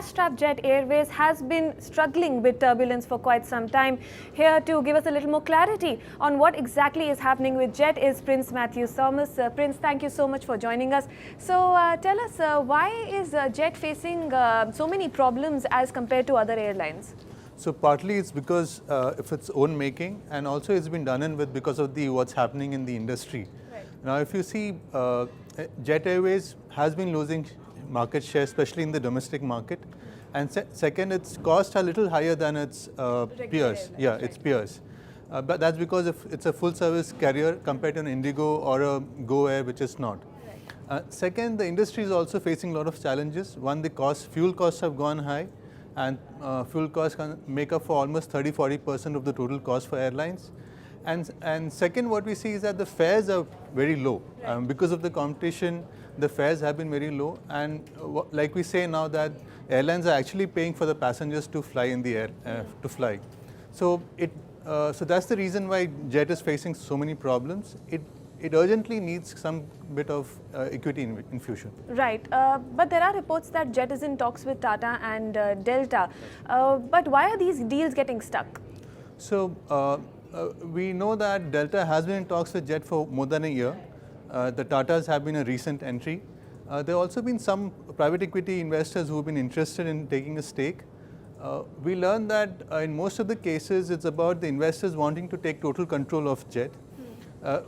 cash-strapped Jet Airways has been struggling with turbulence for quite some time. Here to give us a little more clarity on what exactly is happening with Jet is Prince Matthew Thomas. Prince, thank you so much for joining us. So tell us, why is Jet facing so many problems as compared to other airlines? So partly it's because of its own making, and also it's been done in with because of what's happening in the industry. Right. Now, if you see, Jet Airways has been losing market share, especially in the domestic market, and second, its costs are a little higher than its peers. Yeah, its peers. But that's because it's a full-service carrier compared to an Indigo or a Go Air, which is not. Second, the industry is also facing a lot of challenges. One, fuel costs have gone high, and fuel costs can make up for almost 30–40% of the total cost for airlines. And second, what we see is that the fares are very low. Right. Because of the competition, the fares have been very low, and like we say now that airlines are actually paying for the passengers to fly in the air, to fly. So that's the reason why Jet is facing so many problems. It urgently needs some bit of equity infusion. Right, but there are reports that Jet is in talks with Tata and Delta. But why are these deals getting stuck? So we know that Delta has been in talks with Jet for more than a year. The Tatas have been a recent entry. There have also been some private equity investors who have been interested in taking a stake. We learned that in most of the cases, it's about the investors wanting to take total control of Jet,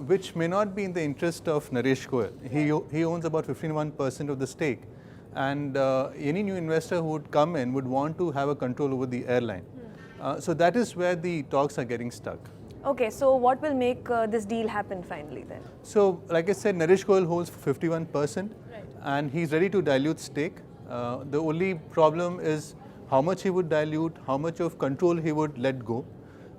which may not be in the interest of Naresh Goyal. He owns about 51% of the stake, and any new investor who would come in would want to have a control over the airline. So that is where the talks are getting stuck. Okay, so what will make this deal happen finally then? So, like I said, Naresh Goyal holds 51%, Right. and he's ready to dilute stake. The only problem is how much he would dilute, how much of control he would let go.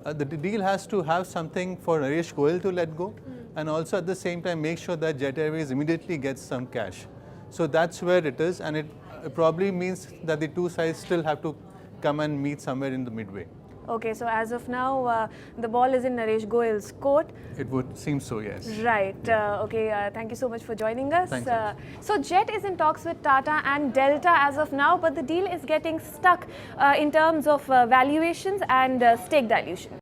The deal has to have something for Naresh Goyal to let go, and also at the same time make sure that Jet Airways immediately gets some cash. So that's where it is, and it probably means that the two sides still have to come and meet somewhere in the midway. Okay, so as of now, the ball is in Naresh Goyal's court. It would seem so, yes. Right. Okay, thank you so much for joining us. Thank you. So Jet is in talks with Tata and Delta as of now, but the deal is getting stuck in terms of valuations and stake dilution.